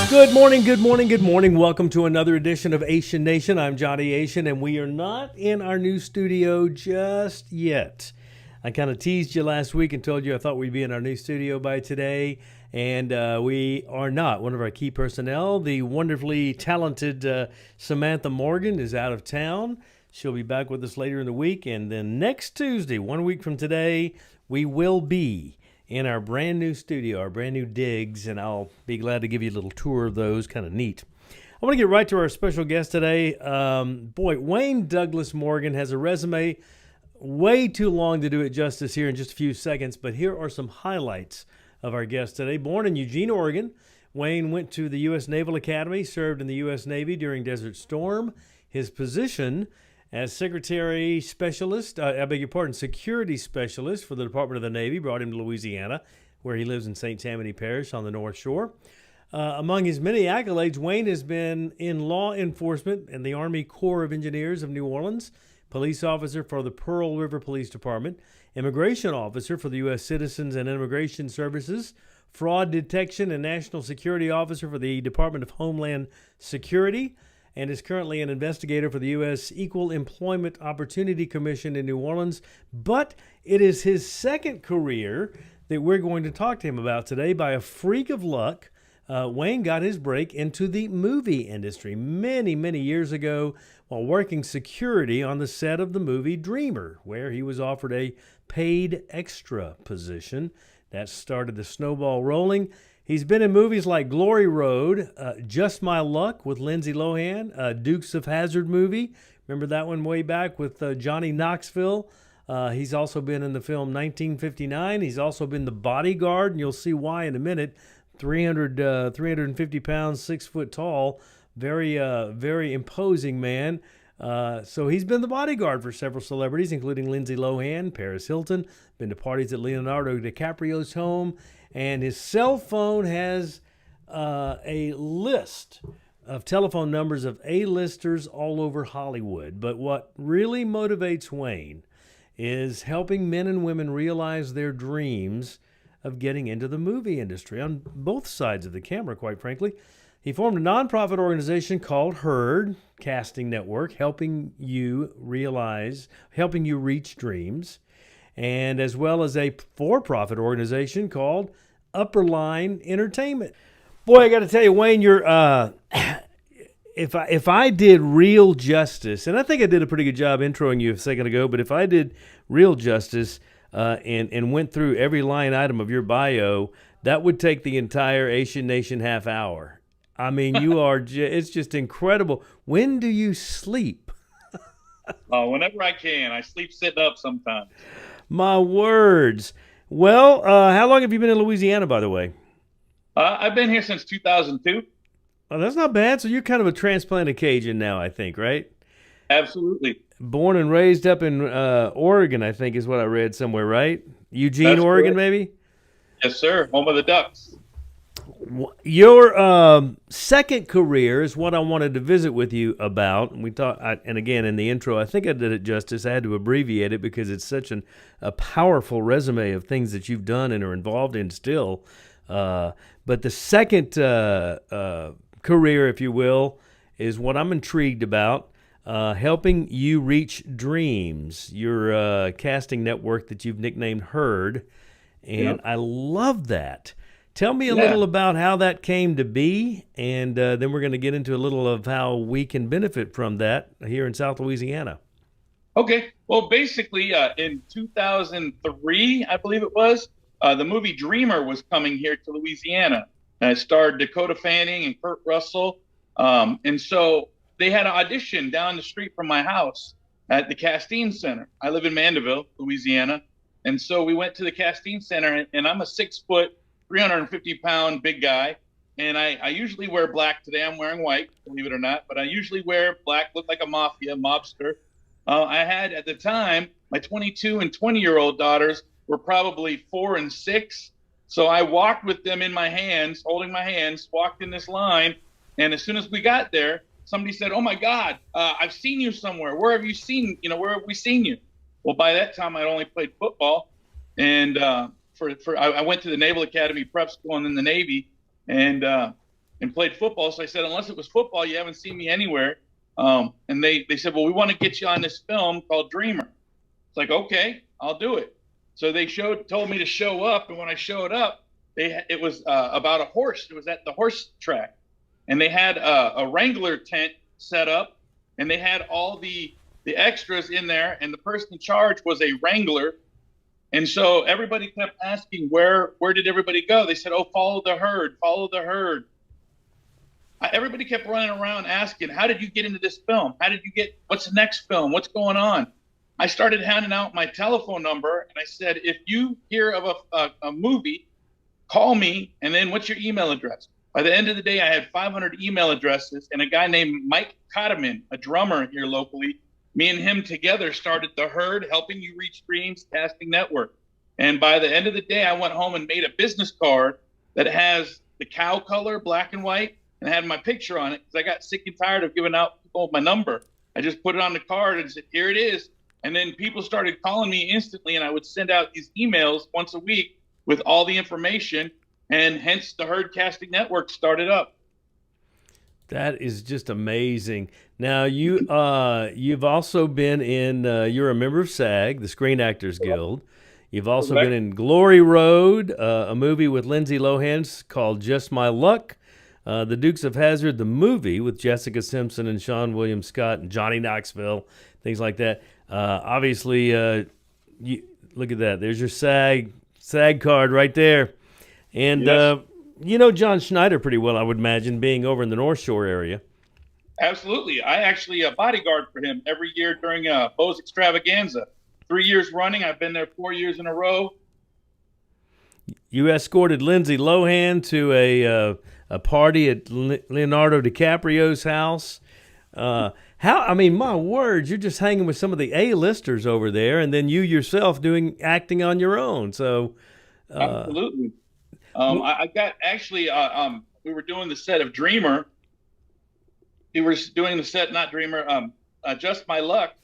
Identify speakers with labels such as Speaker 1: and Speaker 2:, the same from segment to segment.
Speaker 1: Good morning, good morning, good morning. Welcome to another edition of AHYSEN Nation. I'm Johnny AHYSEN, and we are not in our new studio just yet. I kind of teased you last week and told you I thought we'd be in our new studio by today, and we are not. One of our key personnel, the wonderfully talented Samantha Morgan, is out of town. She'll be back with us later in the week, and then next Tuesday, 1 week from today, we will be in our brand new studio, our brand new digs, and I'll be glad to give you a little tour of those. Kind of neat. I want to get right to our special guest today. Wayne Douglas Morgan has a resume way too long to do it justice here in just a few seconds, but here are some highlights of our guest today. Born in Eugene, Oregon, Wayne went to the U.S. Naval Academy, served in the U.S. Navy during Desert Storm. His position as security specialist for the Department of the Navy brought him to Louisiana, where he lives in St. Tammany Parish on the North Shore. Among his many accolades, Wayne has been in law enforcement in the Army Corps of Engineers of New Orleans, police officer for the Pearl River Police Department, immigration officer for the U.S. Citizens and Immigration Services, fraud detection and national security officer for the Department of Homeland Security, and is currently an investigator for the U.S. Equal Employment Opportunity Commission in New Orleans. But it is his second career that we're going to talk to him about today. By a freak of luck, Wayne got his break into the movie industry many, many years ago while working security on the set of the movie Dreamer, where he was offered a paid extra position. That started the snowball rolling. He's been in movies like Glory Road, Just My Luck with Lindsay Lohan, Dukes of Hazzard movie. Remember that one way back with Johnny Knoxville? He's also been in the film 1959. He's also been the bodyguard, and you'll see why in a minute. 350 pounds, 6 foot tall, very imposing man. So he's been the bodyguard for several celebrities, including Lindsay Lohan, Paris Hilton, been to parties at Leonardo DiCaprio's home, and his cell phone has a list of telephone numbers of A-listers all over Hollywood. But what really motivates Wayne is helping men and women realize their dreams of getting into the movie industry on both sides of the camera, quite frankly. He formed a nonprofit organization called H.U.R.D, Casting Network, helping you reach dreams, and as well as a for-profit organization called Upper Line Entertainment. Boy, I got to tell you, Wayne, you're if I did real justice, and I think I did a pretty good job introing you a second ago, but if I did real justice and went through every line item of your bio, that would take the entire AHYSEN Nation half hour. I mean, you are it's just incredible. When do you sleep?
Speaker 2: Whenever I can. I sleep sitting up sometimes.
Speaker 1: My words. Well, how long have you been in Louisiana, by the way?
Speaker 2: I've been here since 2002.
Speaker 1: Oh, that's not bad. So you're kind of a transplanted Cajun now, I think, right?
Speaker 2: Absolutely.
Speaker 1: born and raised up in Oregon, I think is what I read somewhere, right? Eugene,
Speaker 2: That's
Speaker 1: Oregon,
Speaker 2: correct.
Speaker 1: maybe?
Speaker 2: Yes, sir. Home of the Ducks.
Speaker 1: Your second career is what I wanted to visit with you about. And and again, in the intro, I think I did it justice. I had to abbreviate it because it's such a powerful resume of things that you've done and are involved in still. But the second career, if you will, is what I'm intrigued about. Helping you reach dreams, your casting network that you've nicknamed H.U.R.D, and
Speaker 2: Yep.
Speaker 1: I love that. Tell me a
Speaker 2: Yeah.
Speaker 1: little about how that came to be, and then we're going to get into a little of how we can benefit from that here in South Louisiana.
Speaker 2: Okay. Well, basically, in 2003, I believe it was, the movie Dreamer was coming here to Louisiana. And it starred Dakota Fanning and Kurt Russell. And so they had an audition down the street from my house at the Casting Center. I live in Mandeville, Louisiana. And so we went to the Casting Center, and I'm a 6 foot, 350-pound big guy. And I usually wear black. Today I'm wearing white, believe it or not. But I usually wear black, look like a mobster. I had at the time, my 22 and 20-year-old daughters were probably 4 and 6. So I walked with them in my hands, holding my hands, walked in this line. And as soon as we got there, somebody said, "Oh my God, I've seen you somewhere. Where have you seen, where have we seen you?" Well, by that time I'd only played football. And I went to the Naval Academy prep school and then the Navy and played football. So I said, unless it was football, you haven't seen me anywhere. And they said, "Well, we want to get you on this film called Dreamer." It's like, okay, I'll do it. So they told me to show up. And when I showed up, it was about a horse. It was at the horse track. And they had a Wrangler tent set up. And they had all the extras in there. And the person in charge was a Wrangler. And so everybody kept asking, where did everybody go? They said, "Oh, follow the herd, follow the herd." Everybody kept running around asking, "How did you get into this film? What's the next film? What's going on?" I started handing out my telephone number and I said, "If you hear of a movie, call me. And then what's your email address?" By the end of the day, I had 500 email addresses, and a guy named Mike Cotterman, a drummer here locally, me and him together started the H.U.R.D, Helping You Reach Dreams Casting Network. And by the end of the day, I went home and made a business card that has the cow color, black and white, and had my picture on it because I got sick and tired of giving out people my number. I just put it on the card and said, "Here it is." And then people started calling me instantly, and I would send out these emails once a week with all the information, and hence the H.U.R.D Casting Network started up.
Speaker 1: That is just amazing. Now you've also been in. You're a member of SAG, the Screen Actors Guild. You've also
Speaker 2: Correct.
Speaker 1: been in Glory Road, a movie with Lindsay Lohan called Just My Luck. The Dukes of Hazzard, the movie with Jessica Simpson and Seann William Scott and Johnny Knoxville, things like that. Obviously, you look at that. There's your SAG card right there. And
Speaker 2: Yes.
Speaker 1: you know John Schneider pretty well, I would imagine, being over in the North Shore area.
Speaker 2: Absolutely. I actually bodyguard for him every year during Bo's Extravaganza. 3 years running. I've been there 4 years in a row.
Speaker 1: You escorted Lindsay Lohan to a party at Leonardo DiCaprio's house. I mean, my words, you're just hanging with some of the A-listers over there, and then you yourself doing acting on your own. So,
Speaker 2: Absolutely. I got actually, we were doing the set of Dreamer. He was doing the set, not Dreamer, Just My Luck.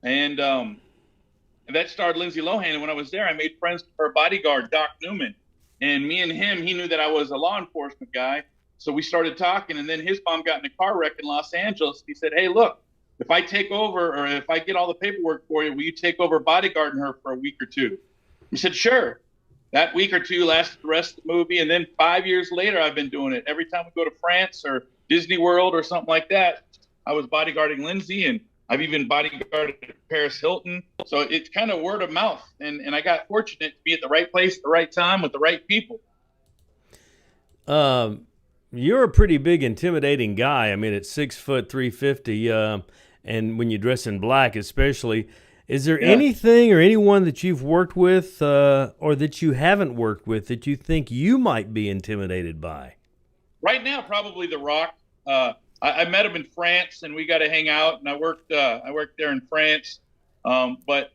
Speaker 2: And that starred Lindsay Lohan. And when I was there, I made friends with her bodyguard, Doc Newman. And me and him, he knew that I was a law enforcement guy. So we started talking. And then his mom got in a car wreck in Los Angeles. He said, "Hey, look, if I take over or if I get all the paperwork for you, will you take over bodyguarding her for a week or two?" He said, "Sure." That week or two lasted the rest of the movie. And then 5 years later, I've been doing it. Every time we go to France or Disney World or something like that, I was bodyguarding Lindsay, and I've even bodyguarded Paris Hilton. So it's kind of word of mouth. And I got fortunate to be at the right place at the right time with the right people.
Speaker 1: you're a pretty big, intimidating guy. I mean, at 6 foot 350, and when you dress in black, especially. Is there
Speaker 2: Yeah.
Speaker 1: anything or anyone that you've worked with, or that you haven't worked with, that you think you might be intimidated by?
Speaker 2: Right now, probably The Rock. I met him in France, and we got to hang out. And I worked there in France. But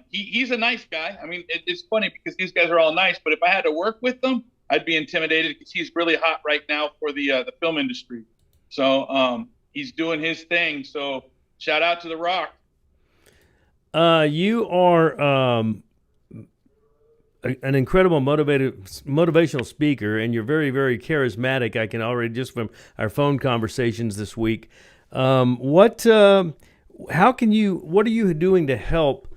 Speaker 2: he's a nice guy. I mean, it's funny because these guys are all nice, but if I had to work with them, I'd be intimidated because he's really hot right now for the film industry. So he's doing his thing. So shout out to The Rock.
Speaker 1: You are an incredible motivational speaker, and you're very, very charismatic. I can already, just from our phone conversations this week. What are you doing to help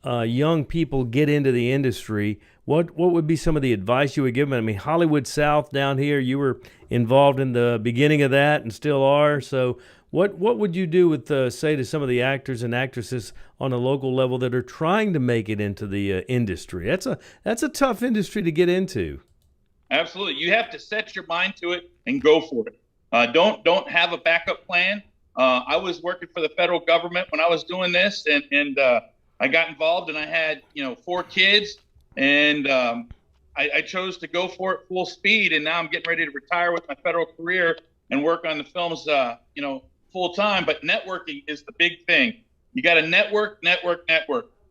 Speaker 1: young people get into the industry? What would be some of the advice you would give them? I mean, Hollywood South down here, you were involved in the beginning of that and still are. So what would you do with, say, to some of the actors and actresses on a local level that are trying to make it into the industry? That's a tough industry to get into.
Speaker 2: Absolutely. You have to set your mind to it and go for it. Don't have a backup plan. I was working for the federal government when I was doing this, and I got involved, and I had 4 kids, and I chose to go for it full speed. And now I'm getting ready to retire with my federal career and work on the films, full time. But networking is the big thing. You got to network.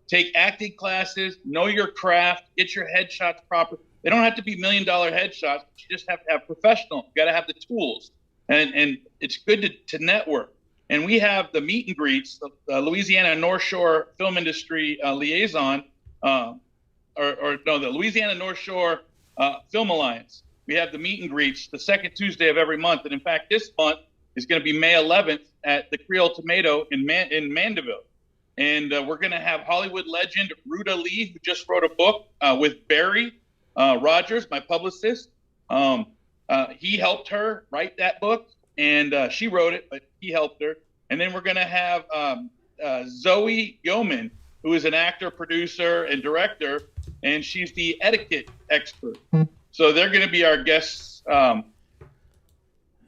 Speaker 2: Take acting classes, know your craft, get your headshots proper. They don't have to be $1 million headshots. But you just have to have professional. You got to have the tools, and it's good to network. And we have the meet and greets, the Louisiana North Shore Film Industry Liaison, the Louisiana North Shore Film Alliance. We have the meet and greets the second Tuesday of every month. And in fact, this month is going to be May 11th at the Creole Tomato in Mandeville. And we're going to have Hollywood legend Ruta Lee, who just wrote a book with Barry Rogers, my publicist. He helped her write that book, and she wrote it, but he helped her. And then we're going to have Zoe Yeoman, who is an actor, producer, and director, and she's the etiquette expert. So they're going to be our guests.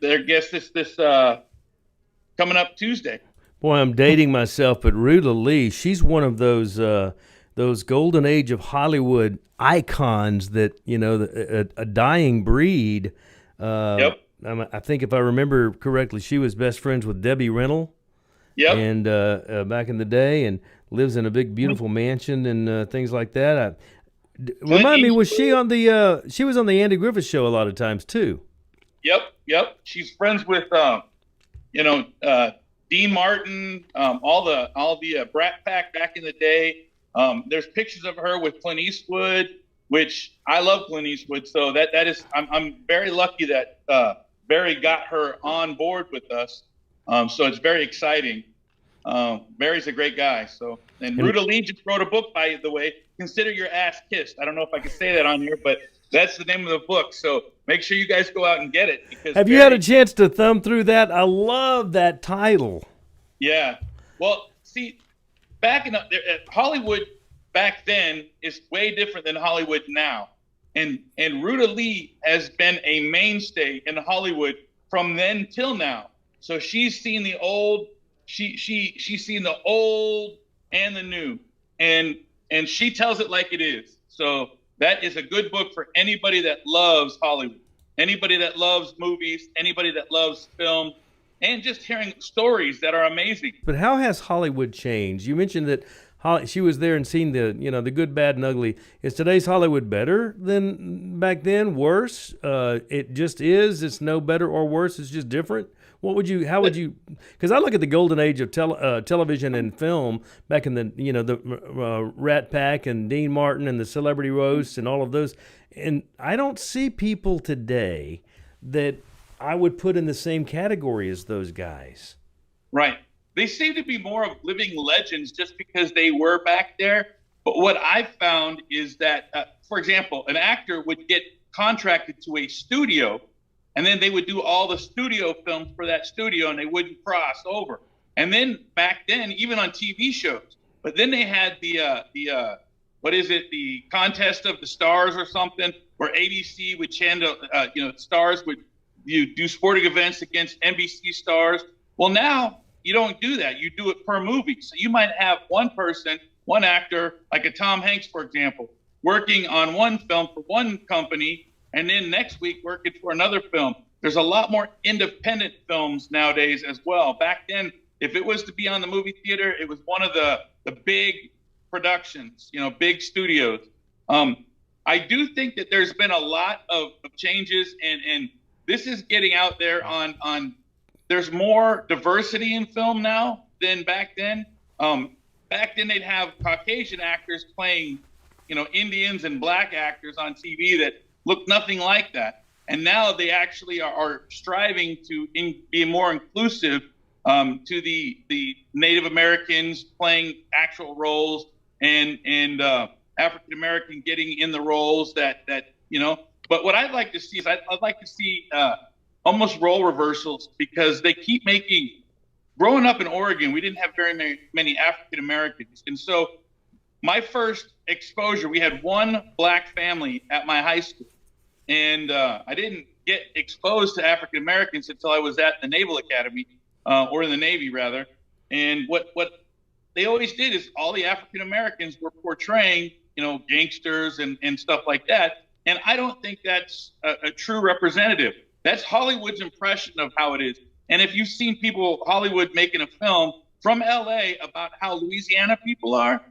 Speaker 2: Their guests this coming up Tuesday.
Speaker 1: Boy, I'm dating myself, but Ruta Lee, she's one of those golden age of Hollywood icons that a dying breed.
Speaker 2: Yep.
Speaker 1: I think if I remember correctly, she was best friends with Debbie Reynolds.
Speaker 2: Yep.
Speaker 1: And back in the day, and lives in a big, beautiful mansion and things like that. Remind me, was she on the? She was on the Andy Griffith Show a lot of times too.
Speaker 2: Yep. She's friends with Dean Martin, all the Brat Pack back in the day. There's pictures of her with Clint Eastwood, which I love Clint Eastwood. So that is, I'm very lucky that Barry got her on board with us. So it's very exciting. Barry's a great guy. So, and Ruta Lee just wrote a book, by the way, Consider Your Ass Kissed. I don't know if I can say that on here, but that's the name of the book. So make sure you guys go out and get it. Because
Speaker 1: have you had a chance to thumb through that? I love that title.
Speaker 2: Yeah. Well, see, back in Hollywood back then is way different than Hollywood now. And Ruta Lee has been a mainstay in Hollywood from then till now. So she's seen the old, she's seen the old and the new, and she tells it like it is. So that is a good book for anybody that loves Hollywood, anybody that loves movies, anybody that loves film, and just hearing stories that are amazing.
Speaker 1: But how has Hollywood changed? You mentioned that she was there and seen the good, bad, and ugly. Is today's Hollywood better than back then? Worse? It just is. It's no better or worse. It's just different. How would you? Because I look at the golden age of television and film back in the Rat Pack and Dean Martin and the Celebrity Roasts and all of those, and I don't see people today that I would put in the same category as those guys.
Speaker 2: Right. They seem to be more of living legends just because they were back there. But what I've found is that, for example, an actor would get contracted to a studio, and then they would do all the studio films for that studio, and they wouldn't cross over. And then back then, even on TV shows, but then they had the Contest of the Stars or something, where ABC would stars would do sporting events against NBC stars. Well, now you don't do that. You do it per movie. So you might have one person, one actor, like a Tom Hanks, for example, working on one film for one company, and then next week working for another film. there's a lot more independent films nowadays as well. Back then, if it was to be on the movie theater, it was one of the big productions, big studios. I do think that there's been a lot of changes, and this is getting out there on there's more diversity in film now than back then. Back then they'd have Caucasian actors playing, Indians and black actors on TV that looked nothing like that. And now they actually are striving to be more inclusive to the Native Americans playing actual roles and African American getting in the roles that. But what I'd like to see is I'd like to see almost role reversals, because they keep making. Growing up in Oregon, we didn't have very many African Americans, and so my first exposure, we had one black family at my high school, and I didn't get exposed to African Americans until I was at the Naval Academy, or in the Navy rather. And what they always did is all the African Americans were portraying, gangsters and stuff like that. And I don't think that's a true representative. That's Hollywood's impression of how it is. And if you've seen Hollywood making a film from LA about how Louisiana people are,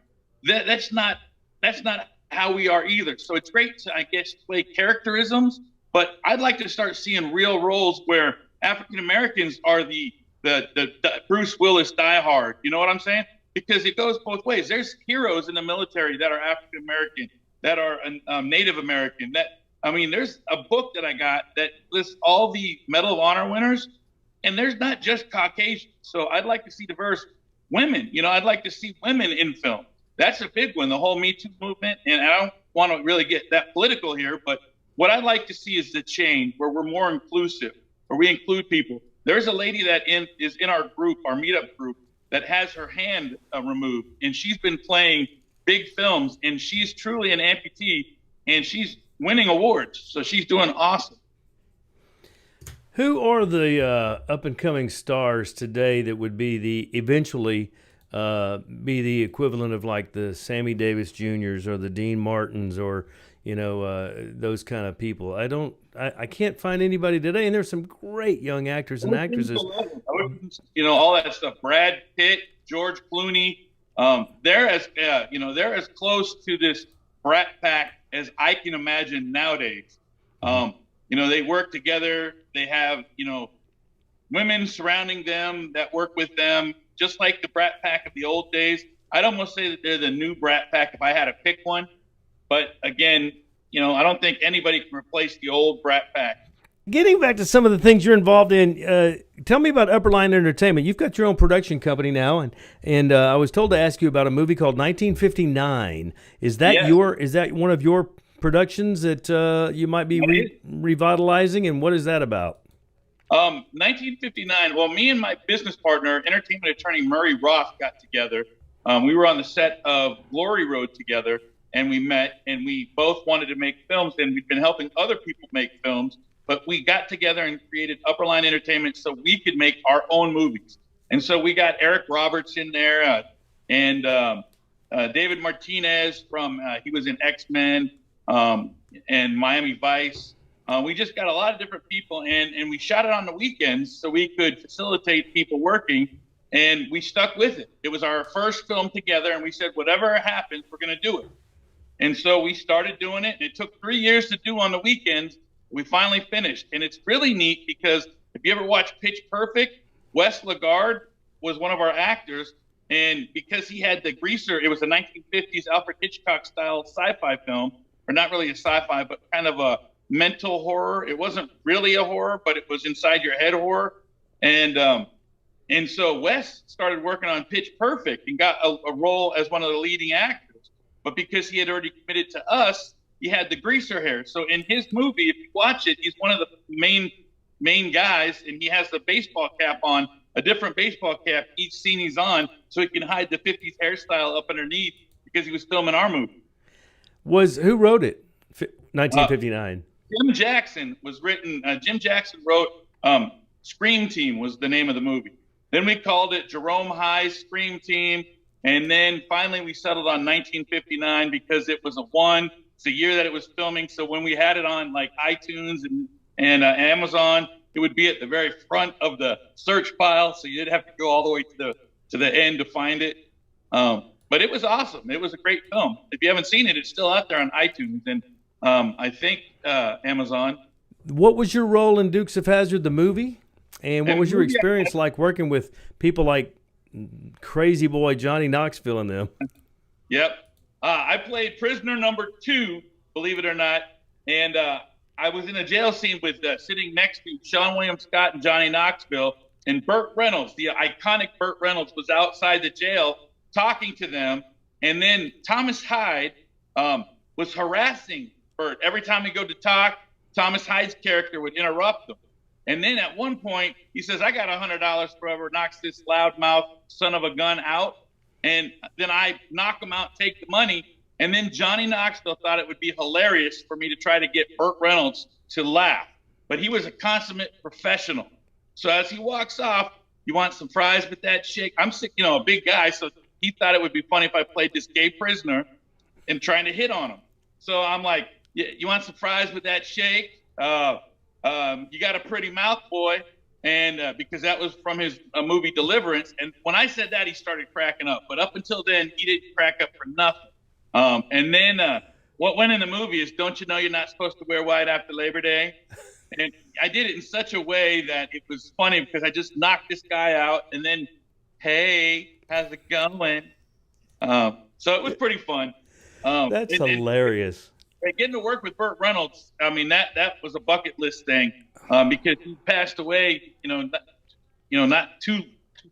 Speaker 2: that's not how we are either. So it's great to, I guess, play characterisms, but I'd like to start seeing real roles where African Americans are the Bruce Willis Die Hard. You know what I'm saying? Because it goes both ways. There's heroes in the military that are African American, that are Native American. There's a book that I got that lists all the Medal of Honor winners, and there's not just Caucasians. So I'd like to see diverse women. I'd like to see women in film. That's a big one, the whole Me Too movement. And I don't want to really get that political here, but what I'd like to see is the change where we're more inclusive, where we include people. There's a lady that is in our group, our meetup group, that has her hand removed, and she's been playing big films, and she's truly an amputee, and she's winning awards. So she's doing awesome.
Speaker 1: Who are the up-and-coming stars today that would be eventually be the equivalent of like the Sammy Davis Juniors or the Dean Martins or those kind of people? I can't find anybody today, and there's some great young actors and actresses.
Speaker 2: All that stuff. Brad Pitt, George Clooney. They're as close to this Brat Pack as I can imagine nowadays. They work together. They have, women surrounding them that work with them, just like the Brat Pack of the old days. I'd almost say that they're the new Brat Pack if I had to pick one. But again, I don't think anybody can replace the old Brat Pack.
Speaker 1: Getting back to some of the things you're involved in, tell me about Upper Line Entertainment. You've got your own production company now, and I was told to ask you about a movie called 1959. Is that Is that one of your productions that you might be revitalizing, and what is that about?
Speaker 2: 1959. Well, me and my business partner, entertainment attorney Murray Roth, got together. We were on the set of Glory Road together, and we met, and we both wanted to make films, and we'd been helping other people make films, but we got together and created Upper Line Entertainment so we could make our own movies. And so we got Eric Roberts in there, and David Martinez from he was in X-Men and Miami Vice. We just got a lot of different people, and we shot it on the weekends so we could facilitate people working, and we stuck with it. It was our first film together, and we said, whatever happens, we're going to do it. And so we started doing it, and it took 3 years to do on the weekends. We finally finished, and it's really neat because if you ever watch Pitch Perfect, Wes Lagarde was one of our actors, and because he had the greaser, it was a 1950s Alfred Hitchcock style sci-fi film, or not really a sci-fi, but kind of a mental horror. It wasn't really a horror, but it was inside your head horror. And so Wes started working on Pitch Perfect and got a role as one of the leading actors. But because he had already committed to us, he had the greaser hair. So in his movie, if you watch it, he's one of the main guys, and he has the baseball cap on, a different baseball cap each scene he's on, so he can hide the 50s hairstyle up underneath because he was filming our movie.
Speaker 1: Who wrote it? 1959.
Speaker 2: Jim Jackson was written. Jim Jackson wrote Scream Team was the name of the movie. Then we called it Jerome High's Scream Team. And then finally we settled on 1959 because it was it's a year that it was filming. So when we had it on like iTunes and Amazon, it would be at the very front of the search pile, so you'd have to go all the way to the end to find it. But it was awesome. It was a great film. If you haven't seen it, it's still out there on iTunes and I think Amazon.
Speaker 1: What was your role in Dukes of Hazzard, the movie? And what was your experience like working with people like Crazy Boy Johnny Knoxville and them?
Speaker 2: Yep. I played prisoner number 2, believe it or not. And I was in a jail scene with sitting next to Seann William Scott and Johnny Knoxville. And Burt Reynolds, the iconic Burt Reynolds, was outside the jail talking to them. And then Thomas Hyde was harassing Burt. Every time he go to talk, Thomas Hyde's character would interrupt them. And then at one point, he says, I got $100 for whoever knocks this loudmouth son of a gun out. And then I knock him out, take the money. And then Johnny Knoxville thought it would be hilarious for me to try to get Burt Reynolds to laugh. But he was a consummate professional. So as he walks off, you want some fries with that shake? I'm sick, a big guy. So he thought it would be funny if I played this gay prisoner and trying to hit on him. So I'm like, you want some fries with that shake? You got a pretty mouth, boy. And because that was from his movie Deliverance. And when I said that, he started cracking up. But up until then, he didn't crack up for nothing. And then what went in the movie is, don't you know you're not supposed to wear white after Labor Day? And I did it in such a way that it was funny because I just knocked this guy out. And then, hey, how's it going? So it was pretty fun.
Speaker 1: That's hilarious.
Speaker 2: Getting to work with Burt Reynolds, I mean, that was a bucket list thing because he passed away, not too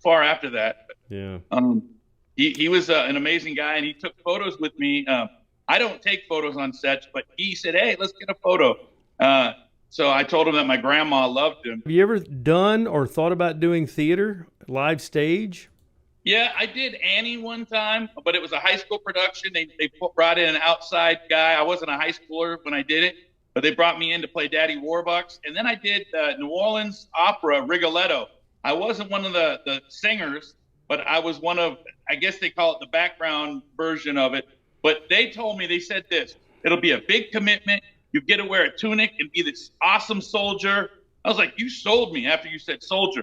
Speaker 2: far after that. But,
Speaker 1: yeah.
Speaker 2: He was an amazing guy, and he took photos with me. I don't take photos on sets, but he said, hey, let's get a photo. So I told him that my grandma loved him.
Speaker 1: Have you ever done or thought about doing theater, live stage?
Speaker 2: Yeah, I did Annie one time, but it was a high school production. They brought in an outside guy. I wasn't a high schooler when I did it, but they brought me in to play Daddy Warbucks. And then I did New Orleans opera, Rigoletto. I wasn't one of the singers, but I was one of, I guess they call it the background version of it. But they told me, they said this, it'll be a big commitment. You get to wear a tunic and be this awesome soldier. I was like, you sold me after you said soldier.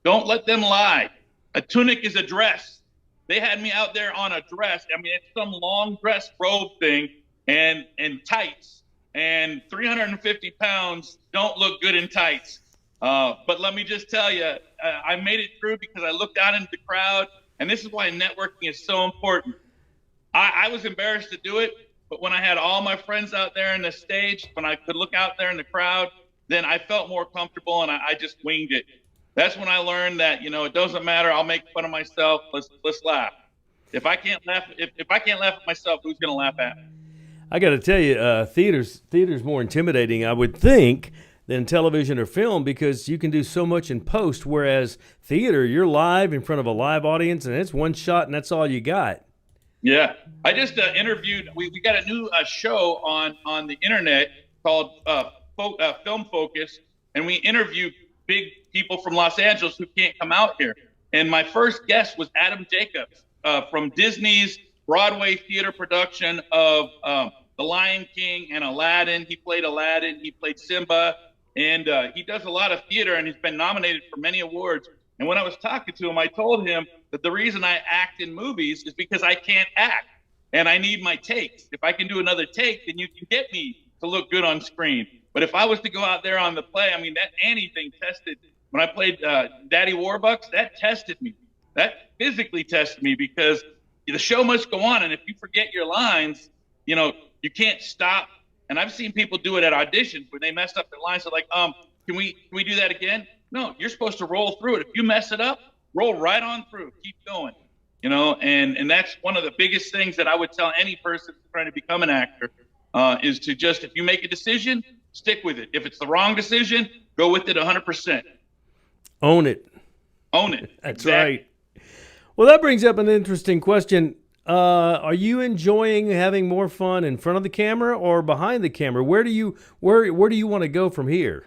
Speaker 2: Don't let them lie. A tunic is a dress. They had me out there on a dress. I mean, it's some long dress robe thing and tights. And 350 pounds don't look good in tights. But let me just tell you, I made it through because I looked out into the crowd. And this is why networking is so important. I was embarrassed to do it. But when I had all my friends out there in the stage, when I could look out there in the crowd, then I felt more comfortable and I just winged it. That's when I learned that, it doesn't matter. I'll make fun of myself. Let's laugh. If I can't laugh, if I can't laugh at myself, who's going to laugh at me?
Speaker 1: I got to tell you, theater's more intimidating, I would think, than television or film because you can do so much in post. Whereas theater, you're live in front of a live audience, and it's one shot, and that's all you got. Yeah,
Speaker 2: I just interviewed. We got a new show on the internet called Film Focus, and we interviewed big people from Los Angeles who can't come out here. And my first guest was Adam Jacobs from Disney's Broadway theater production of The Lion King and Aladdin. He played Aladdin, he played Simba, and he does a lot of theater and he's been nominated for many awards. And when I was talking to him, I told him that the reason I act in movies is because I can't act and I need my takes. If I can do another take, then you can get me to look good on screen. But if I was to go out there on the play, I mean, that Annie thing tested, when I played Daddy Warbucks, that tested me. That physically tested me because the show must go on. And if you forget your lines, you can't stop. And I've seen people do it at auditions when they messed up their lines. They're like, can we do that again? No, you're supposed to roll through it. If you mess it up, roll right on through. Keep going. And that's one of the biggest things that I would tell any person trying to become an actor is to just, if you make a decision, stick with it. If it's the wrong decision, go with it 100%.
Speaker 1: Own it.
Speaker 2: Own it.
Speaker 1: That's exactly right. Well, that brings up an interesting question. Are you enjoying having more fun in front of the camera or behind the camera? Where do you want to go from here?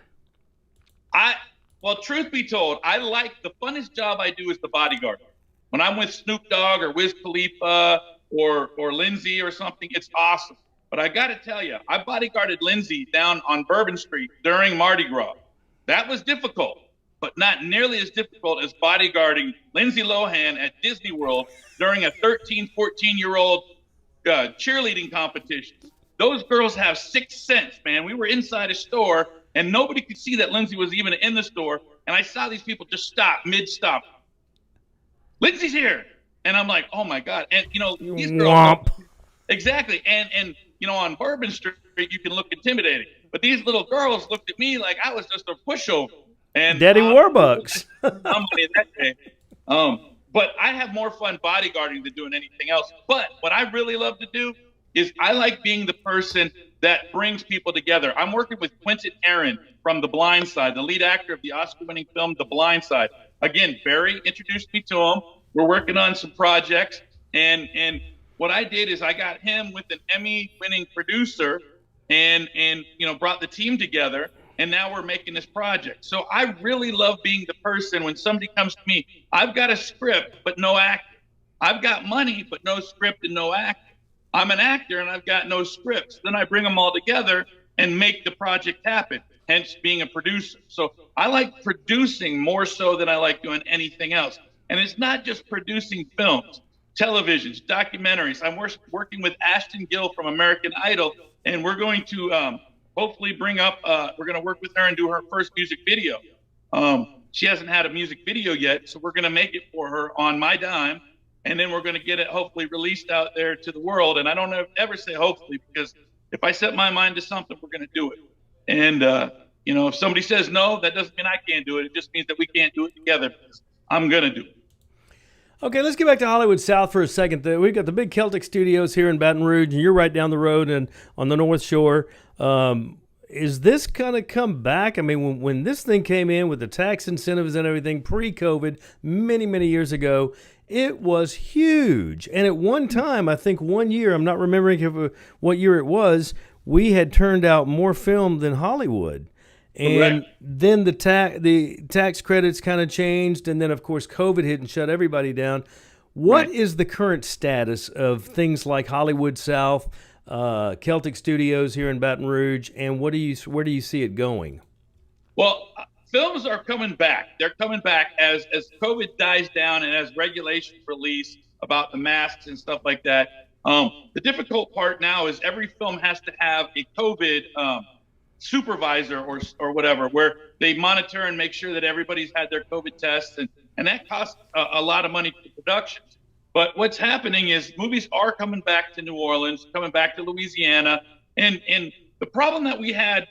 Speaker 2: Well, truth be told, the funnest job I do is the bodyguard. When I'm with Snoop Dogg or Wiz Khalifa or Lindsay or something, it's awesome. But I got to tell you, I bodyguarded Lindsay down on Bourbon Street during Mardi Gras. That was difficult, but not nearly as difficult as bodyguarding Lindsay Lohan at Disney World during a 13, 14-year-old cheerleading competition. Those girls have sixth sense, man. We were inside a store, and nobody could see that Lindsay was even in the store. And I saw these people just stop, mid-stop. Lindsay's here. And I'm like, oh, my God. And, these girls. Exactly. And on Bourbon Street, you can look intimidating. But these little girls looked at me like I was just a pushover. And
Speaker 1: Daddy Warbucks.
Speaker 2: Somebody that day. But I have more fun bodyguarding than doing anything else. But what I really love to do is I like being the person that brings people together. I'm working with Quentin Aaron from The Blind Side, the lead actor of the Oscar-winning film The Blind Side. Again, Barry introduced me to him. We're working on some projects. And what I did is I got him with an Emmy-winning producer and brought the team together. And now we're making this project. So I really love being the person when somebody comes to me, I've got a script, but no acting. I've got money, but no script and no acting. I'm an actor and I've got no scripts. Then I bring them all together and make the project happen, hence being a producer. So I like producing more so than I like doing anything else. And it's not just producing films, televisions, documentaries. I'm working with Ashton Gill from American Idol, and we're going to hopefully we're going to work with her and do her first music video. She hasn't had a music video yet, so we're going to make it for her on my dime. And then we're going to get it hopefully released out there to the world. And I don't ever say hopefully, because if I set my mind to something, we're going to do it. And, if somebody says no, that doesn't mean I can't do it. It just means that we can't do it together, because I'm going to do it.
Speaker 1: Okay, let's get back to Hollywood South for a second. We've got the big Celtic Studios here in Baton Rouge, and you're right down the road and on the North Shore. Is this going to come back? I mean, when this thing came in with the tax incentives and everything pre-COVID many, many years ago, it was huge. And at one time, I think one year, I'm not remembering what year it was, we had turned out more film than Hollywood. And then the tax credits kind of changed. And then, of course, COVID hit and shut everybody down. What is the current status of things like Hollywood South, Celtic Studios here in Baton Rouge, and where do you see it going? Well,
Speaker 2: films are coming back. They're coming back as COVID dies down and as regulations release about the masks and stuff like that. The difficult part now is every film has to have a COVID supervisor or whatever, where they monitor and make sure that everybody's had their COVID tests, and that costs a lot of money to productions. But what's happening is movies are coming back to New Orleans, coming back to Louisiana, and the problem that we had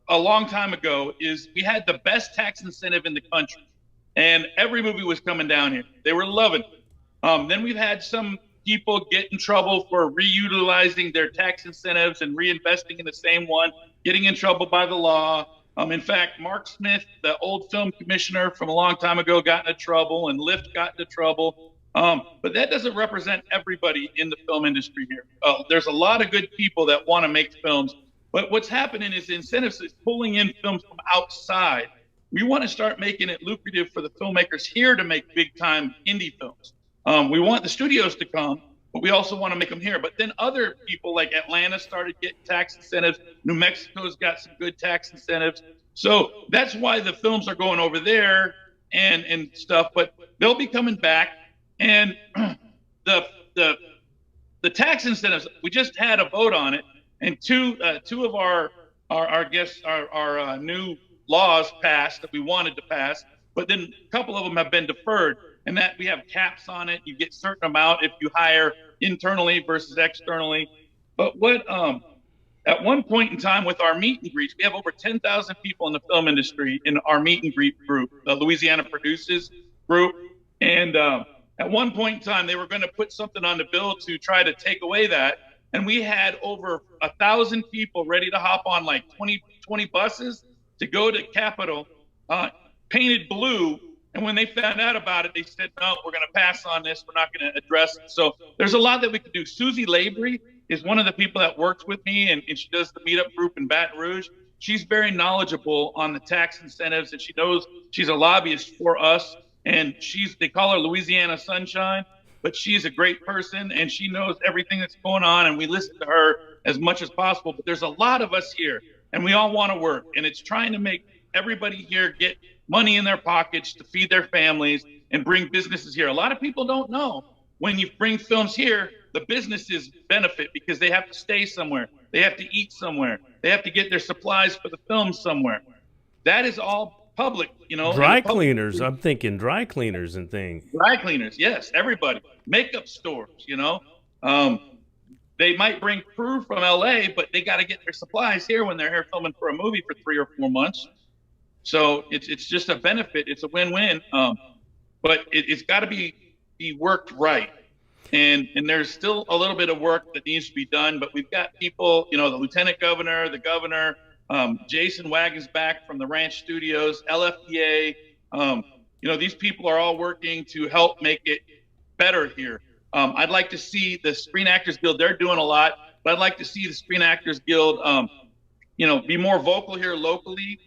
Speaker 2: a long time ago is we had the best tax incentive in the country, and every movie was coming down here. They were loving it. Then we've had some people get in trouble for reutilizing their tax incentives and reinvesting in the same one, getting in trouble by the law. In fact, Mark Smith, the old film commissioner from a long time ago, got into trouble, and Lyft got into trouble. But that doesn't represent everybody in the film industry here. There's a lot of good people that want to make films. But what's happening is the incentives is pulling in films from outside. We want to start making it lucrative for the filmmakers here to make big-time indie films. We want the studios to come, but we also want to make them here. But then other people like Atlanta started getting tax incentives. New Mexico's got some good tax incentives. So that's why the films are going over there and stuff. But they'll be coming back. And the tax incentives, we just had a vote on it. And two of our new laws passed that we wanted to pass, but then a couple of them have been deferred, and that we have caps on it. You get certain amount if you hire internally versus externally. But at one point in time with our meet and greets, we have over 10,000 people in the film industry in our meet and greet group, the Louisiana Produces group. And at one point in time, they were going to put something on the bill to try to take away that. And we had over 1,000 people ready to hop on like 20 buses to go to Capitol, painted blue. And when they found out about it, they said, no, we're going to pass on this. We're not going to address it. So there's a lot that we could do. Susie Labrie is one of the people that works with me, and she does the meetup group in Baton Rouge. She's very knowledgeable on the tax incentives, and she knows she's a lobbyist for us. And they call her Louisiana Sunshine. But she's a great person, and she knows everything that's going on, and we listen to her as much as possible. But there's a lot of us here, and we all want to work, and it's trying to make everybody here get money in their pockets to feed their families and bring businesses here. A lot of people don't know when you bring films here, the businesses benefit because they have to stay somewhere. They have to eat somewhere. They have to get their supplies for the film somewhere. That is all public, you know. And the
Speaker 1: Dry
Speaker 2: public,
Speaker 1: cleaners. I'm thinking dry cleaners and things.
Speaker 2: dry cleaners, yes, everybody. Makeup stores, you know. They might bring crew from LA, but they got to get their supplies here when they're here filming for a movie for 3 or 4 months. So it's just a benefit. It's a win-win. But it's got to be worked right. And there's still a little bit of work that needs to be done. But we've got people, you know, the lieutenant governor, the governor, Jason Wagon's back from the Ranch Studios, LFPA. You know, these people are all working to help make it better here. I'd like to see the Screen Actors Guild. They're doing a lot, but I'd like to see the Screen Actors Guild, you know, be more vocal here locally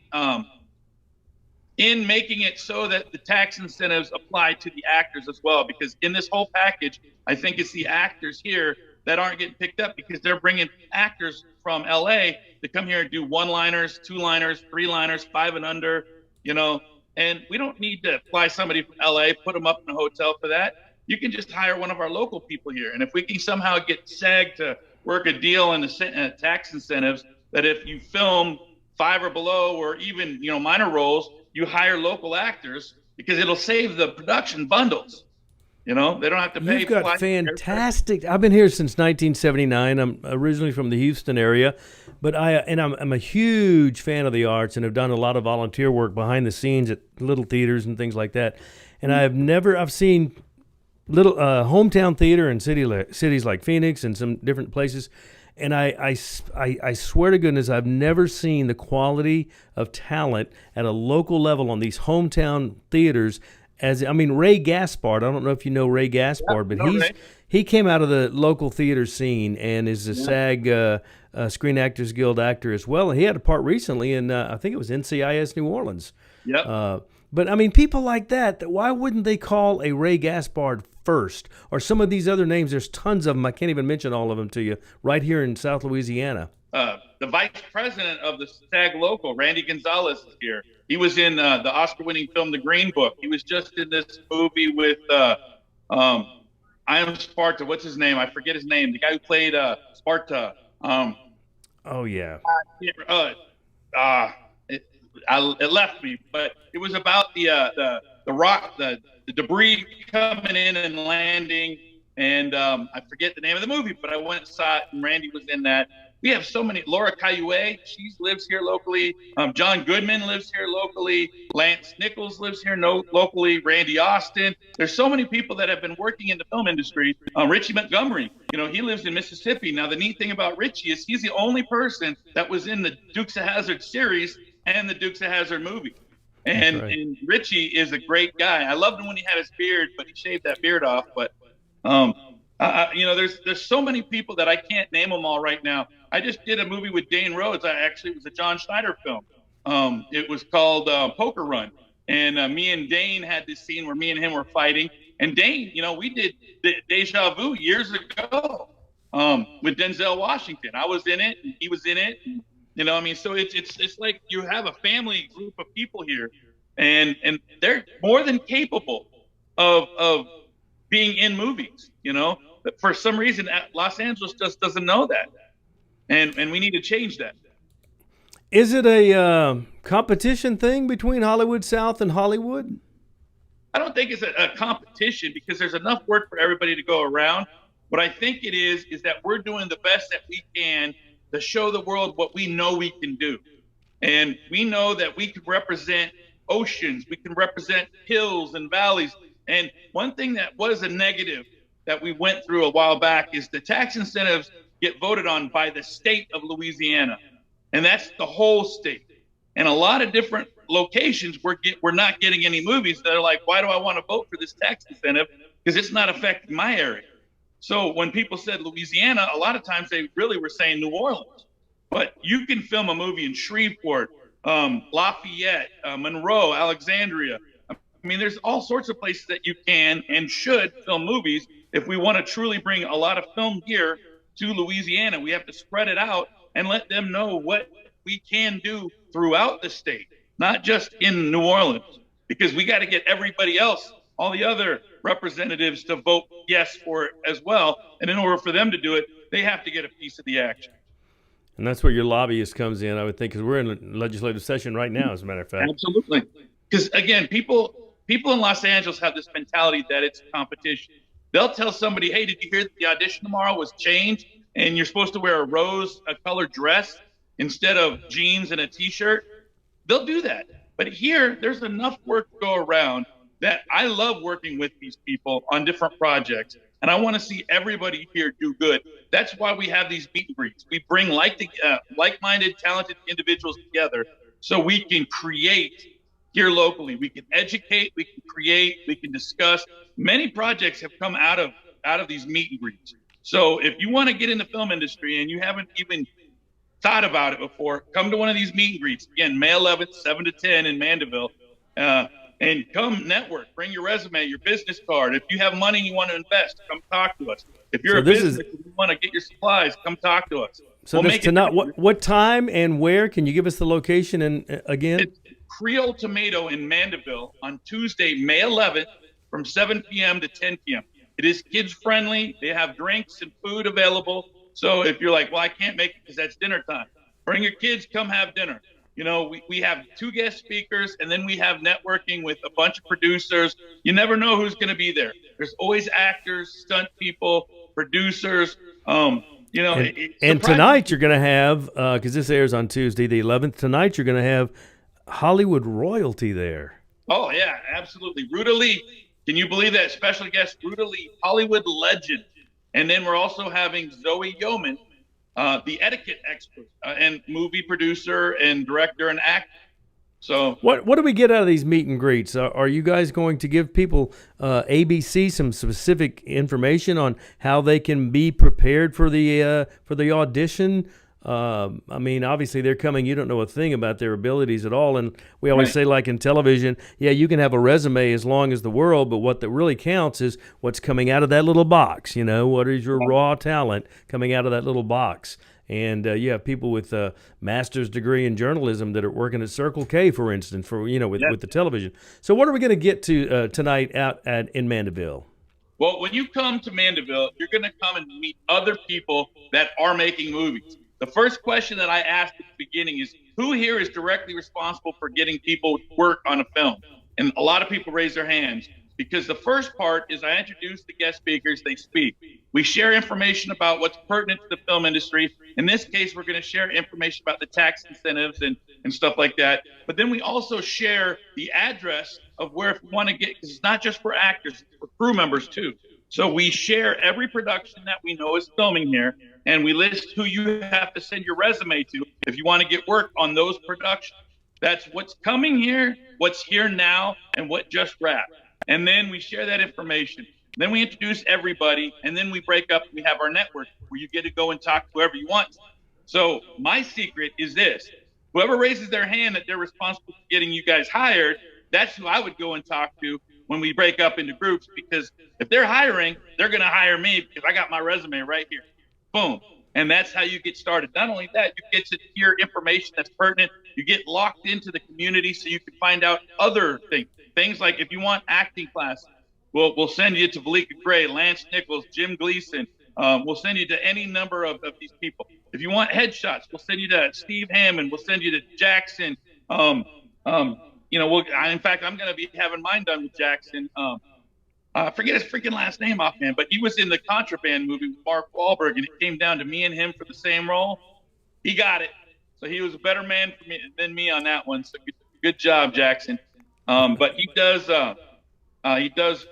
Speaker 2: in making it so that the tax incentives apply to the actors as well. Because in this whole package, I think it's the actors here that aren't getting picked up because they're bringing actors from LA to come here and do 1-liners, 2-liners, 3-liners, 5 and under, you know. And we don't need to fly somebody from LA, put them up in a hotel for that. You can just hire one of our local people here. And if we can somehow get SAG to work a deal in the tax incentives that if you film 5 or below, or even, you know, minor roles, you hire local actors, because it'll save the production bundles. You know, they don't have to pay.
Speaker 1: You've got fantastic. I've been here since 1979. I'm originally from the Houston area, but I'm a huge fan of the arts and have done a lot of volunteer work behind the scenes at little theaters and things like that. And I've seen little hometown theater in cities like Phoenix and some different places, and I swear to goodness, I've never seen the quality of talent at a local level on these hometown theaters. Ray Gaspard, I don't know if you know Ray Gaspard, but he came out of the local theater scene and is a SAG Screen Actors Guild actor as well. And he had a part recently in I think it was NCIS New Orleans.
Speaker 2: Yep.
Speaker 1: But I mean, people like that, why wouldn't they call a Ray Gaspard first? Or some of these other names, there's tons of them. I can't even mention all of them to you right here in South Louisiana.
Speaker 2: The vice president of the SAG local, Randy Gonzalez, is here. He was in the Oscar-winning film The Green Book. He was just in this movie with I Am Sparta. What's his name? I forget his name. The guy who played Sparta.
Speaker 1: Oh yeah.
Speaker 2: It left me, but it was about the rock, the debris coming in and landing, and I forget the name of the movie, but I went and saw it, and Randy was in that. We have so many. Laura Cayue, she lives here locally. John Goodman lives here locally. Lance Nichols lives here locally. Randy Austin. There's so many people that have been working in the film industry. Richie Montgomery, you know, he lives in Mississippi. Now, the neat thing about Richie is he's the only person that was in the Dukes of Hazzard series and the Dukes of Hazzard movie. And
Speaker 1: right.
Speaker 2: And Richie is a great guy. I loved him when he had his beard, but he shaved that beard off. But you know, there's so many people that I can't name them all right now. I just did a movie with Dane Rhodes. It was a John Schneider film. It was called Poker Run. And me and Dane had this scene where me and him were fighting. And Dane, you know, we did Deja Vu years ago with Denzel Washington. I was in it, and he was in it. You know, I mean, so it's like you have a family group of people here, and they're more than capable of being in movies. You know, but for some reason, Los Angeles just doesn't know that, and we need to change that.
Speaker 1: Is it a competition thing between Hollywood South and Hollywood?
Speaker 2: I don't think it's a competition, because there's enough work for everybody to go around. What I think it is that we're doing the best that we can to show the world what we know we can do. And we know that we can represent oceans, we can represent hills and valleys. And one thing that was a negative that we went through a while back is the tax incentives get voted on by the state of Louisiana. And that's the whole state. And a lot of different locations, we're not getting any movies that are like, why do I want to vote for this tax incentive? Because it's not affecting my area. So when people said Louisiana, a lot of times they really were saying New Orleans. But you can film a movie in Shreveport, Lafayette, Monroe, Alexandria. I mean, there's all sorts of places that you can and should film movies. If we want to truly bring a lot of film here to Louisiana, we have to spread it out and let them know what we can do throughout the state, not just in New Orleans, because we got to get everybody else, all the other representatives, to vote yes for it as well. And in order for them to do it, they have to get a piece of the action.
Speaker 1: And that's where your lobbyist comes in, I would think, because we're in a legislative session right now, as a matter of fact.
Speaker 2: Absolutely. Because again, people in Los Angeles have this mentality that it's competition. They'll tell somebody, hey, did you hear that the audition tomorrow was changed and you're supposed to wear a rose-colored dress instead of jeans and a T-shirt? They'll do that. But here, there's enough work to go around that I love working with these people on different projects. And I want to see everybody here do good. That's why we have these meet and greets. We bring like-minded, talented individuals together so we can create here locally. We can educate, we can create, we can discuss. Many projects have come out of these meet and greets. So if you want to get in the film industry and you haven't even thought about it before, come to one of these meet and greets. Again, May 11th, 7 to 10 in Mandeville. And come network, bring your resume, your business card. If you have money and you want to invest, come talk to us. If you're a business and you want to get your supplies, come talk to us.
Speaker 1: So this tonight, what time and where? Can you give us the location and again?
Speaker 2: It's Creole Tomato in Mandeville on Tuesday, May 11th from 7 p.m. to 10 p.m. It is kids friendly. They have drinks and food available. So if you're like, well, I can't make it because that's dinner time, bring your kids, come have dinner. You know, we have 2 guest speakers, and then we have networking with a bunch of producers. You never know who's going to be there. There's always actors, stunt people, producers. You know,
Speaker 1: and tonight you're going to have, because this airs on Tuesday, the 11th. Tonight you're going to have Hollywood royalty there.
Speaker 2: Oh yeah, absolutely. Ruta Lee. Can you believe that? Special guest Ruta Lee, Hollywood legend. And then we're also having Zoe Yeoman, the etiquette expert and movie producer and director and actor. So
Speaker 1: what do we get out of these meet and greets? Are you guys going to give people ABC some specific information on how they can be prepared for the audition? I mean, obviously they're coming. You don't know a thing about their abilities at all, and we always say, like in television, yeah, you can have a resume as long as the world, but what that really counts is what's coming out of that little box. You know, what is your raw talent coming out of that little box? And you have people with a master's degree in journalism that are working at Circle K, for instance, with the television. So what are we going to get to tonight out in Mandeville?
Speaker 2: Well, when you come to Mandeville, you're going to come and meet other people that are making movies. The first question that I asked at the beginning is, who here is directly responsible for getting people work on a film? And a lot of people raise their hands, because the first part is I introduce the guest speakers, they speak. We share information about what's pertinent to the film industry. In this case, we're going to share information about the tax incentives and stuff like that. But then we also share the address of where, if you want to get, because it's not just for actors, it's for crew members too. So we share every production that we know is filming here, and we list who you have to send your resume to if you want to get work on those productions. That's what's coming here, what's here now, and what just wrapped. And then we share that information. Then we introduce everybody, and then we break up. We have our network where you get to go and talk to whoever you want. So my secret is this: whoever raises their hand that they're responsible for getting you guys hired, that's who I would go and talk to when we break up into groups, because if they're hiring, they're going to hire me because I got my resume right here. Boom. And that's how you get started. Not only that, you get to hear information that's pertinent. You get locked into the community so you can find out other things. Things like if you want acting classes, we'll send you to Valika Gray, Lance Nichols, Jim Gleason. We'll send you to any number of these people. If you want headshots, we'll send you to Steve Hammond. We'll send you to Jackson. You know, in fact, I'm going to be having mine done with Jackson. I forget his freaking last name offhand, but he was in the Contraband movie with Mark Wahlberg, and it came down to me and him for the same role. He got it. So he was a better man for me than me on that one. So good job, Jackson. But he does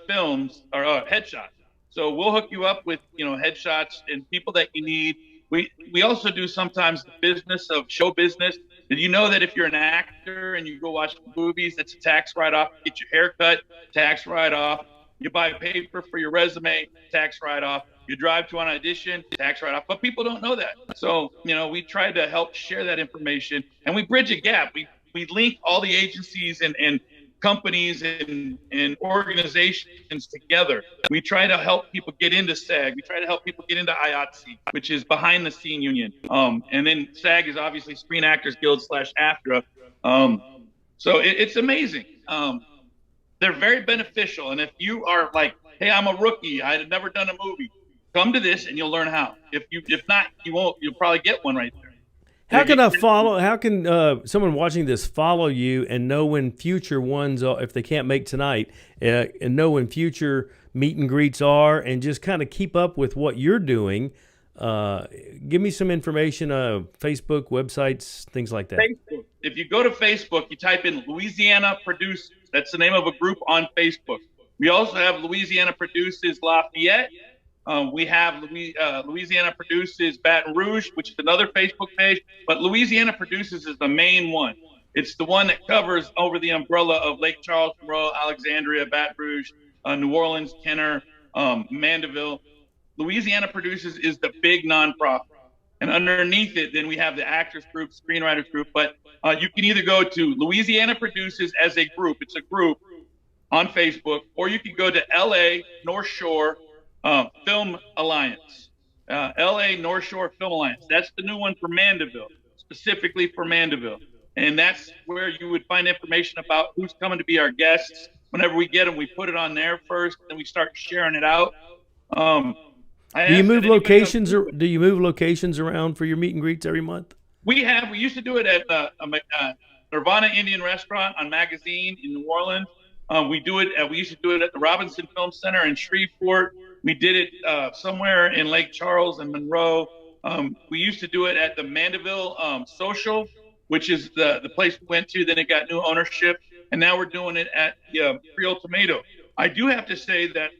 Speaker 2: films or headshots. So we'll hook you up with, headshots and people that you need. We also do sometimes the business of show business. Did you know that if you're an actor and you go watch movies, that's a tax write-off? Get your hair cut, tax write-off. You buy paper for your resume, tax write-off. You drive to an audition, tax write-off. But people don't know that. So, we try to help share that information, and we bridge a gap. We link all the agencies and companies and organizations together. We try to help people get into SAG. We try to help people get into AHYSEN, which is behind the scene union. And then SAG is obviously Screen Actors Guild / AFTRA. So it's amazing. They're very beneficial. And if you are like, hey, I'm a rookie, I had never done a movie, come to this and you'll learn how. If not, you won't. You'll probably get one right there.
Speaker 1: How
Speaker 2: They
Speaker 1: can
Speaker 2: get
Speaker 1: I follow? How can someone watching this follow you and know when future ones, if they can't make tonight, and know when future meet and greets are, and just kind of keep up with what you're doing? Give me some information, Facebook, websites, things like that.
Speaker 2: Facebook. If you go to Facebook, you type in Louisiana Producers. That's the name of a group on Facebook. We also have Louisiana Produces Lafayette. We have Louisiana Produces Baton Rouge, which is another Facebook page. But Louisiana Produces is the main one. It's the one that covers over the umbrella of Lake Charles, Monroe, Alexandria, Baton Rouge, New Orleans, Kenner, Mandeville. Louisiana Produces is the big nonprofit. And underneath it, then we have the actors group, screenwriters group. But you can either go to Louisiana Produces as a group. It's a group on Facebook, or you can go to LA North Shore Film Alliance. LA North Shore Film Alliance. That's the new one for Mandeville, specifically for Mandeville. And that's where you would find information about who's coming to be our guests. Whenever we get them, we put it on there first, then we start sharing it out.
Speaker 1: Do you move locations, or do you move locations around for your meet and greets every month?
Speaker 2: We used to do it at Nirvana Indian Restaurant on Magazine in New Orleans. We used to do it at the Robinson Film Center in Shreveport. We did it somewhere in Lake Charles and Monroe. We used to do it at the Mandeville Social, which is the place we went to. Then it got new ownership, and now we're doing it at Creole Tomato. I do have to say that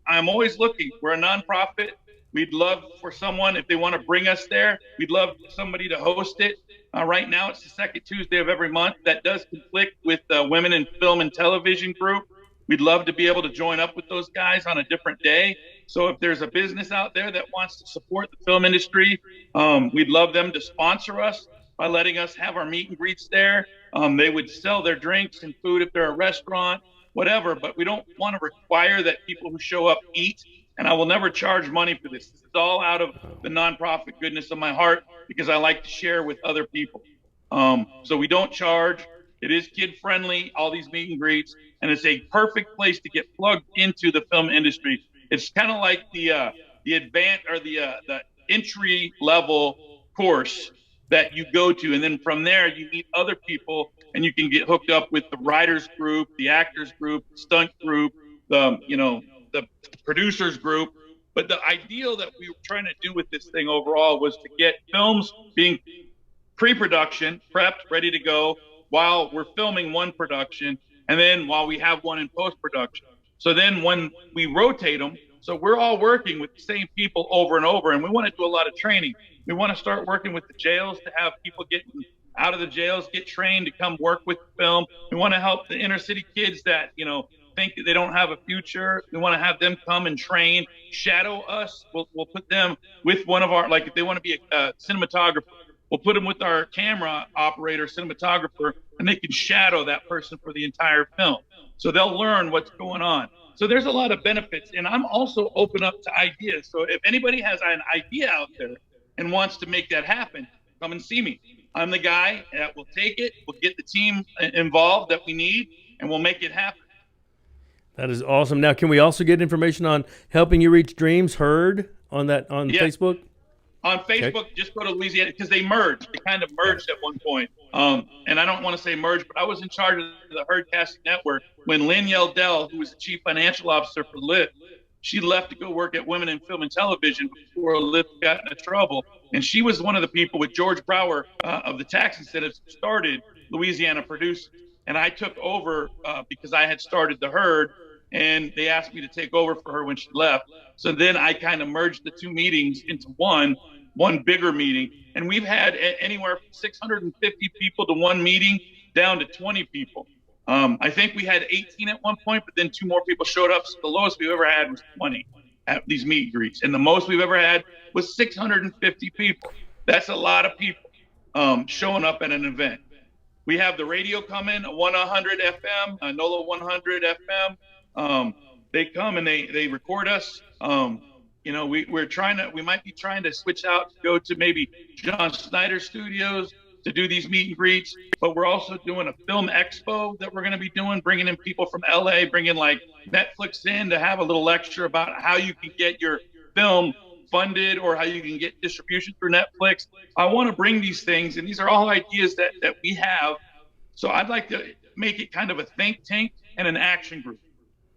Speaker 2: I'm always looking. We're a nonprofit. We'd love for someone, if they want to bring us there, we'd love somebody to host it. Right now, it's the second Tuesday of every month. That does conflict with the Women in Film and Television group. We'd love to be able to join up with those guys on a different day. So if there's a business out there that wants to support the film industry, we'd love them to sponsor us by letting us have our meet and greets there. They would sell their drinks and food if they're a restaurant, whatever, but we don't want to require that people who show up eat. And I will never charge money for this. This is all out of the nonprofit goodness of my heart, because I like to share with other people. So we don't charge. It is kid friendly, all these meet and greets, and it's a perfect place to get plugged into the film industry. It's kind of like the advanced or the entry level course that you go to, and then from there you meet other people, and you can get hooked up with the writers group, the actors group, the stunt group, the producers group. But the ideal that we were trying to do with this thing overall was to get films being pre-production, prepped, ready to go, while we're filming one production, and then while we have one in post-production. So then when we rotate them, so we're all working with the same people over and over, and we want to do a lot of training. We want to start working with the jails to have people getting out of the jails, get trained to come work with the film. We want to help the inner city kids that, think that they don't have a future. We want to have them come and train, shadow us. We'll put them with one of our, like if they want to be a cinematographer, we'll put them with our camera operator, cinematographer, and they can shadow that person for the entire film. So they'll learn what's going on. So there's a lot of benefits. And I'm also open up to ideas. So if anybody has an idea out there and wants to make that happen, come and see me. I'm the guy that will take it. We'll get the team involved that we need, and we'll make it happen.
Speaker 1: That is awesome. Now, can we also get information on helping you reach dreams? H.U.R.D on Facebook?
Speaker 2: On Facebook, okay. Just go to Louisiana, because they merged. They kind of merged at one point. And I don't want to say merged, but I was in charge of the H.U.R.D Casting Network when Lynn Yeldell, who was the chief financial officer for LIFT, she left to go work at Women in Film and Television before LIFT got into trouble. And she was one of the people with George Brower of the tax incentives started Louisiana Producers. And I took over because I had started the H.U.R.D, and they asked me to take over for her when she left. So then I kind of merged the two meetings into one bigger meeting. And we've had anywhere from 650 people to one meeting down to 20 people. I think we had 18 at one point, but then 2 more people showed up. So the lowest we've ever had was 20 at these meet and greets. And the most we've ever had was 650 people. That's a lot of people showing up at an event. We have the radio coming, 100 FM, NOLA 100 FM. They come and they record us. We might be trying to switch out to go to maybe John Snyder Studios, to do these meet and greets, but we're also doing a film expo that we're going to be doing, bringing in people from LA, bringing like Netflix in to have a little lecture about how you can get your film funded or how you can get distribution through Netflix. I want to bring these things, and these are all ideas that we have. So I'd like to make it kind of a think tank and an action group.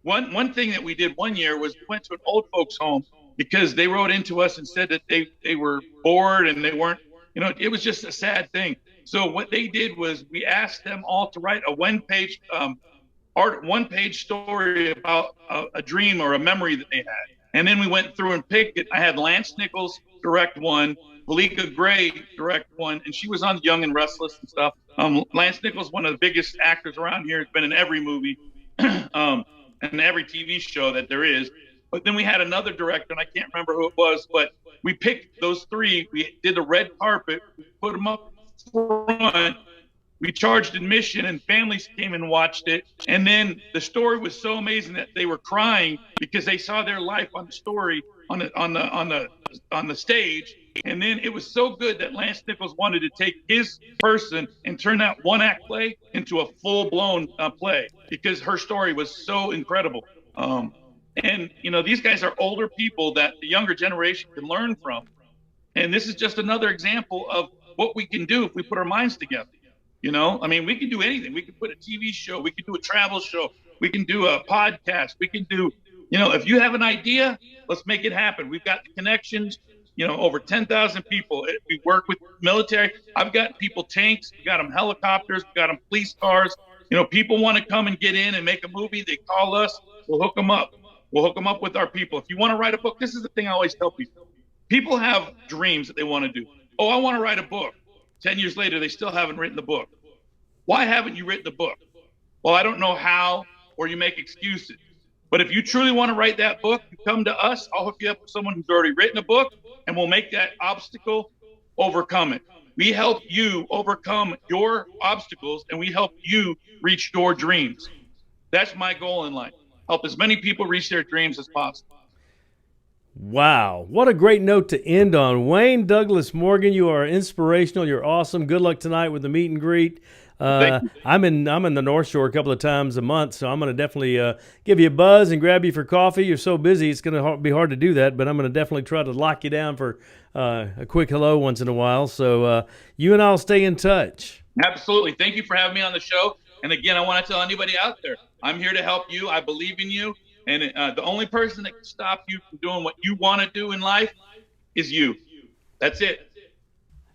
Speaker 2: One thing that we did one year was we went to an old folks home because they wrote into us and said that they were bored and they weren't, it was just a sad thing. So what they did was we asked them all to write a one-page story about a dream or a memory that they had. And then we went through and picked it. I had Lance Nichols direct one, Valika Gray direct one, and she was on Young and Restless and stuff. Lance Nichols, one of the biggest actors around here, has been in every movie and every TV show that there is. But then we had another director, and I can't remember who it was, but we picked those three. We did the red carpet, we put them up front. We charged admission, and families came and watched it. And then the story was so amazing that they were crying because they saw their life on the story on the stage. And then it was so good that Lance Nichols wanted to take his person and turn that one-act play into a full-blown play because her story was so incredible. And these guys are older people that the younger generation can learn from. And this is just another example of what we can do if we put our minds together. We can do anything. We can put a TV show. We can do a travel show. We can do a podcast. We can do, if you have an idea, let's make it happen. We've got the connections, over 10,000 people. We work with military. I've got people tanks. We got them helicopters. We got them police cars. People want to come and get in and make a movie. They call us. We'll hook them up. We'll hook them up with our people. If you want to write a book, this is the thing I always tell people. People have dreams that they want to do. Oh, I want to write a book. 10 years later, they still haven't written the book. Why haven't you written the book? Well, I don't know how, or you make excuses. But if you truly want to write that book, you come to us. I'll hook you up with someone who's already written a book, and we'll make that obstacle, overcome it. We help you overcome your obstacles, and we help you reach your dreams. That's my goal in life. Help as many people reach their dreams as possible.
Speaker 1: Wow. What a great note to end on. Wayne Douglas Morgan, you are inspirational. You're awesome. Good luck tonight with the meet and greet. I'm in the North Shore a couple of times a month, so I'm going to definitely give you a buzz and grab you for coffee. You're so busy, it's going to be hard to do that, but I'm going to definitely try to lock you down for a quick hello once in a while. So you and I'll stay in touch.
Speaker 2: Absolutely. Thank you for having me on the show. And again, I want to tell anybody out there, I'm here to help you. I believe in you. And the only person that can stop you from doing what you want to do in life is you. That's it.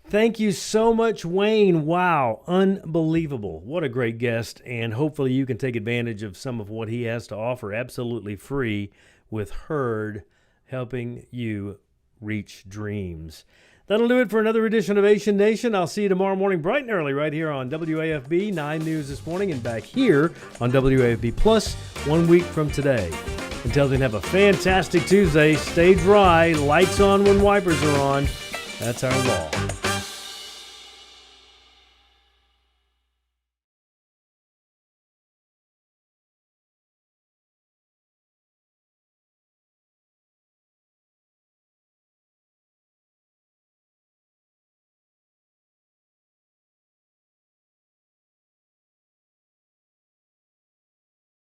Speaker 1: Thank you so much, Wayne. Wow, unbelievable. What a great guest. And hopefully you can take advantage of some of what he has to offer absolutely free with H.U.R.D. helping you reach dreams. That'll do it for another edition of Asian Nation. I'll see you tomorrow morning bright and early right here on WAFB 9 News this morning and back here on WAFB Plus 1 week from today. Until then, have a fantastic Tuesday. Stay dry. Lights on when wipers are on. That's our law.